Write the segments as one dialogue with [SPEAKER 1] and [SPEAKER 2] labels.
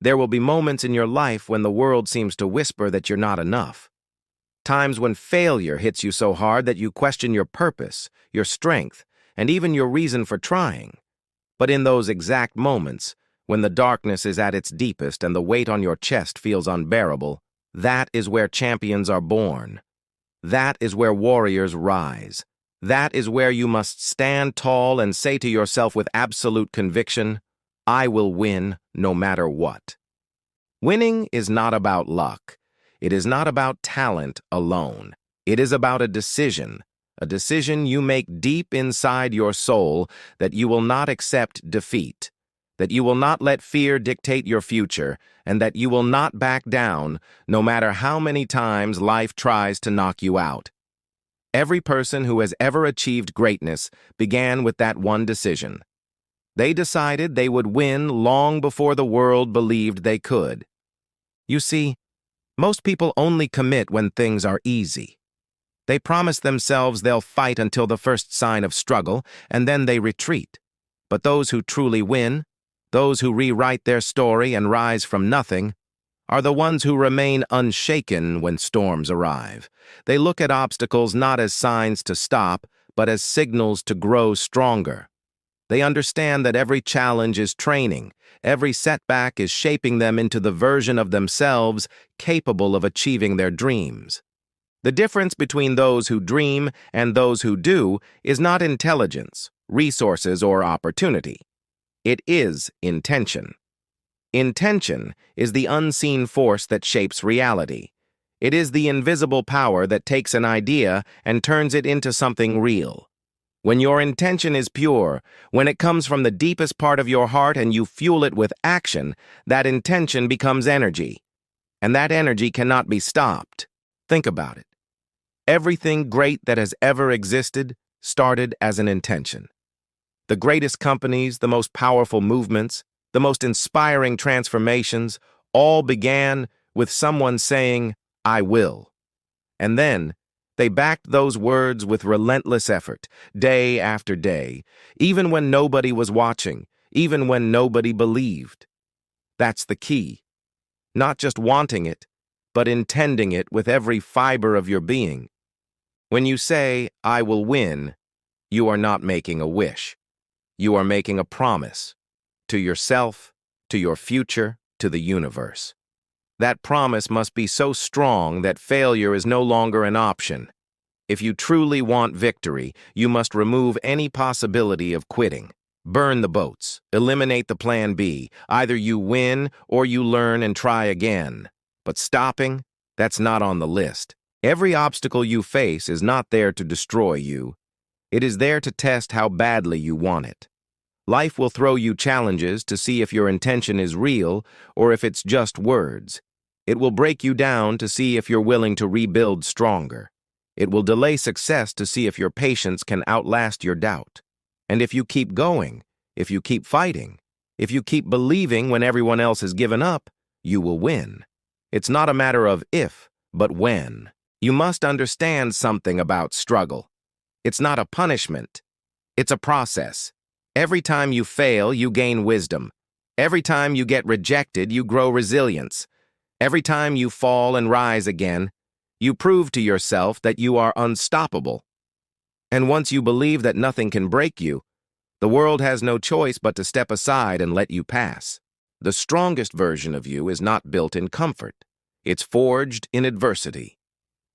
[SPEAKER 1] There will be moments in your life when the world seems to whisper that you're not enough. Times when failure hits you so hard that you question your purpose, your strength, and even your reason for trying. But in those exact moments, when the darkness is at its deepest and the weight on your chest feels unbearable, that is where champions are born. That is where warriors rise. That is where you must stand tall and say to yourself with absolute conviction, I will win no matter what. Winning is not about luck. It is not about talent alone. It is about a decision you make deep inside your soul that you will not accept defeat, that you will not let fear dictate your future, and that you will not back down no matter how many times life tries to knock you out. Every person who has ever achieved greatness began with that one decision. They decided they would win long before the world believed they could. You see, most people only commit when things are easy. They promise themselves they'll fight until the first sign of struggle, and then they retreat. But those who truly win, those who rewrite their story and rise from nothing, are the ones who remain unshaken when storms arrive. They look at obstacles not as signs to stop, but as signals to grow stronger. They understand that every challenge is training, every setback is shaping them into the version of themselves capable of achieving their dreams. The difference between those who dream and those who do is not intelligence, resources, or opportunity. It is intention. Intention is the unseen force that shapes reality. It is the invisible power that takes an idea and turns it into something real. When your intention is pure, when it comes from the deepest part of your heart and you fuel it with action, that intention becomes energy. And that energy cannot be stopped. Think about it. Everything great that has ever existed started as an intention. The greatest companies, the most powerful movements, the most inspiring transformations all began with someone saying, I will. And then, they backed those words with relentless effort, day after day, even when nobody was watching, even when nobody believed. That's the key. Not just wanting it, but intending it with every fiber of your being. When you say, I will win, you are not making a wish. You are making a promise to yourself, to your future, to the universe. That promise must be so strong that failure is no longer an option. If you truly want victory, you must remove any possibility of quitting. Burn the boats. Eliminate the plan B. Either you win or you learn and try again. But stopping? That's not on the list. Every obstacle you face is not there to destroy you. It is there to test how badly you want it. Life will throw you challenges to see if your intention is real or if it's just words. It will break you down to see if you're willing to rebuild stronger. It will delay success to see if your patience can outlast your doubt. And if you keep going, if you keep fighting, if you keep believing when everyone else has given up, you will win. It's not a matter of if, but when. You must understand something about struggle. It's not a punishment. It's a process. Every time you fail, you gain wisdom. Every time you get rejected, you grow resilience. Every time you fall and rise again, you prove to yourself that you are unstoppable. And once you believe that nothing can break you, the world has no choice but to step aside and let you pass. The strongest version of you is not built in comfort. It's forged in adversity.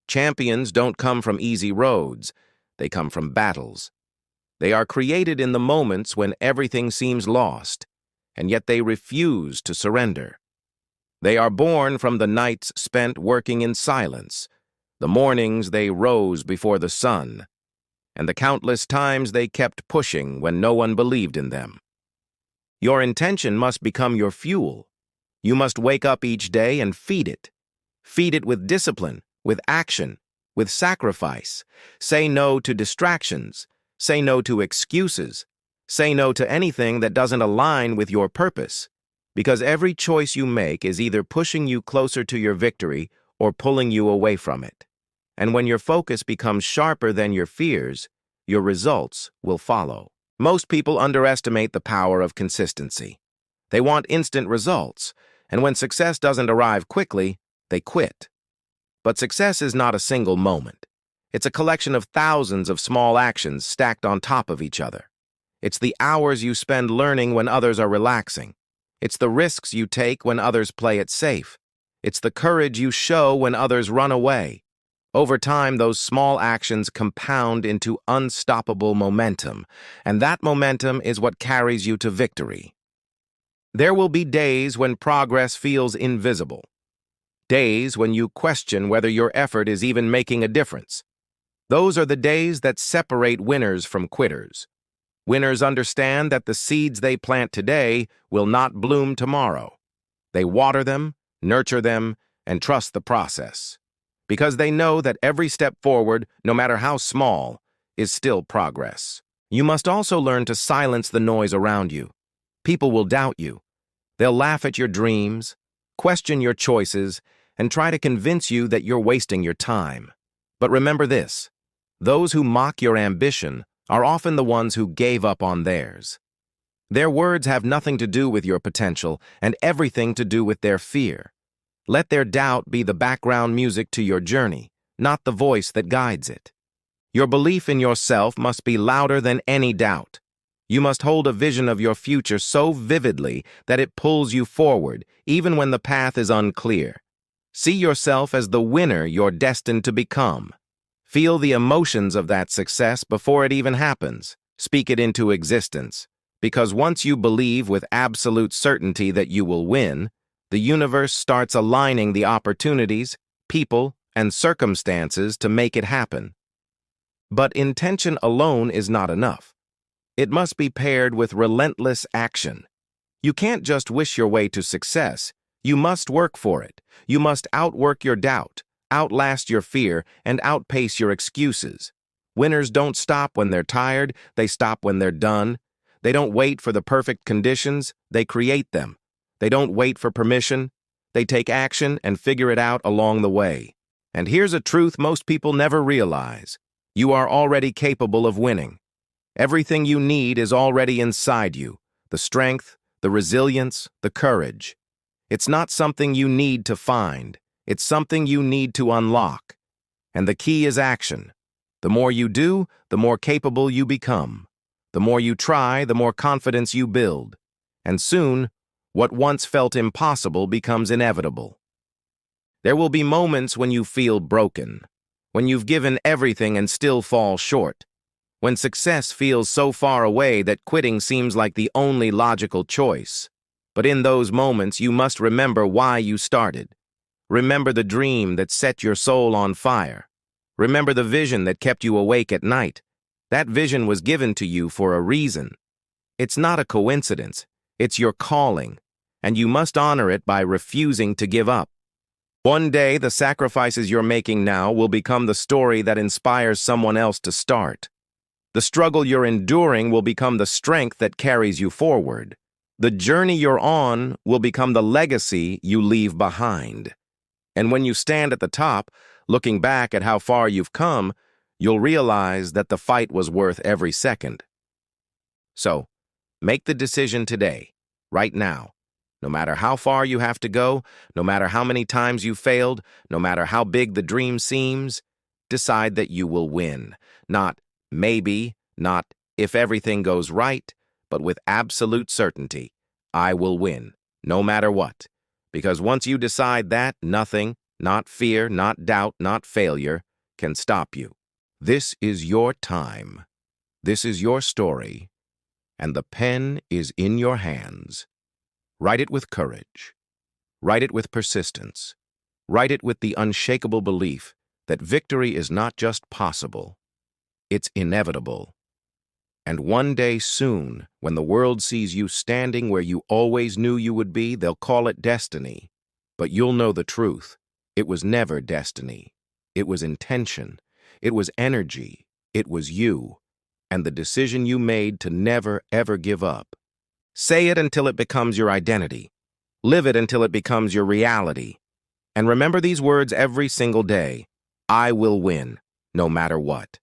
[SPEAKER 1] Champions don't come from easy roads. They come from battles. They are created in the moments when everything seems lost, and yet they refuse to surrender. They are born from the nights spent working in silence, the mornings they rose before the sun, and the countless times they kept pushing when no one believed in them. Your intention must become your fuel. You must wake up each day and feed it. Feed it with discipline, with action, with sacrifice. Say no to distractions. Say no to excuses. Say no to anything that doesn't align with your purpose. Because every choice you make is either pushing you closer to your victory or pulling you away from it. And when your focus becomes sharper than your fears, your results will follow. Most people underestimate the power of consistency. They want instant results. And when success doesn't arrive quickly, they quit. But success is not a single moment. It's a collection of thousands of small actions stacked on top of each other. It's the hours you spend learning when others are relaxing. It's the risks you take when others play it safe. It's the courage you show when others run away. Over time, those small actions compound into unstoppable momentum, and that momentum is what carries you to victory. There will be days when progress feels invisible. Days when you question whether your effort is even making a difference. Those are the days that separate winners from quitters. Winners understand that the seeds they plant today will not bloom tomorrow. They water them, nurture them, and trust the process. Because they know that every step forward, no matter how small, is still progress. You must also learn to silence the noise around you. People will doubt you. They'll laugh at your dreams, question your choices, and try to convince you that you're wasting your time. But remember this: those who mock your ambition are often the ones who gave up on theirs. Their words have nothing to do with your potential and everything to do with their fear. Let their doubt be the background music to your journey, not the voice that guides it. Your belief in yourself must be louder than any doubt. You must hold a vision of your future so vividly that it pulls you forward, even when the path is unclear. See yourself as the winner you're destined to become. Feel the emotions of that success before it even happens. Speak it into existence. Because once you believe with absolute certainty that you will win, the universe starts aligning the opportunities, people, and circumstances to make it happen. But intention alone is not enough. It must be paired with relentless action. You can't just wish your way to success. You must work for it. You must outwork your doubt, outlast your fear, and outpace your excuses. Winners don't stop when they're tired, they stop when they're done. They don't wait for the perfect conditions, they create them. They don't wait for permission, they take action and figure it out along the way. And here's a truth most people never realize: you are already capable of winning. Everything you need is already inside you: the strength, the resilience, the courage. It's not something you need to find. It's something you need to unlock. And the key is action. The more you do, the more capable you become. The more you try, the more confidence you build. And soon, what once felt impossible becomes inevitable. There will be moments when you feel broken, when you've given everything and still fall short, when success feels so far away that quitting seems like the only logical choice. But in those moments, you must remember why you started. Remember the dream that set your soul on fire. Remember the vision that kept you awake at night. That vision was given to you for a reason. It's not a coincidence. It's your calling, and you must honor it by refusing to give up. One day, the sacrifices you're making now will become the story that inspires someone else to start. The struggle you're enduring will become the strength that carries you forward. The journey you're on will become the legacy you leave behind. And when you stand at the top, looking back at how far you've come, you'll realize that the fight was worth every second. So, make the decision today, right now. No matter how far you have to go, no matter how many times you failed, no matter how big the dream seems, decide that you will win. Not maybe, not if everything goes right, but with absolute certainty. I will win, no matter what. Because once you decide that, nothing, not fear, not doubt, not failure, can stop you. This is your time. This is your story. And the pen is in your hands. Write it with courage. Write it with persistence. Write it with the unshakable belief that victory is not just possible, it's inevitable. And one day soon, when the world sees you standing where you always knew you would be, they'll call it destiny. But you'll know the truth. It was never destiny. It was intention. It was energy. It was you. And the decision you made to never, ever give up. Say it until it becomes your identity. Live it until it becomes your reality. And remember these words every single day: I will win, no matter what.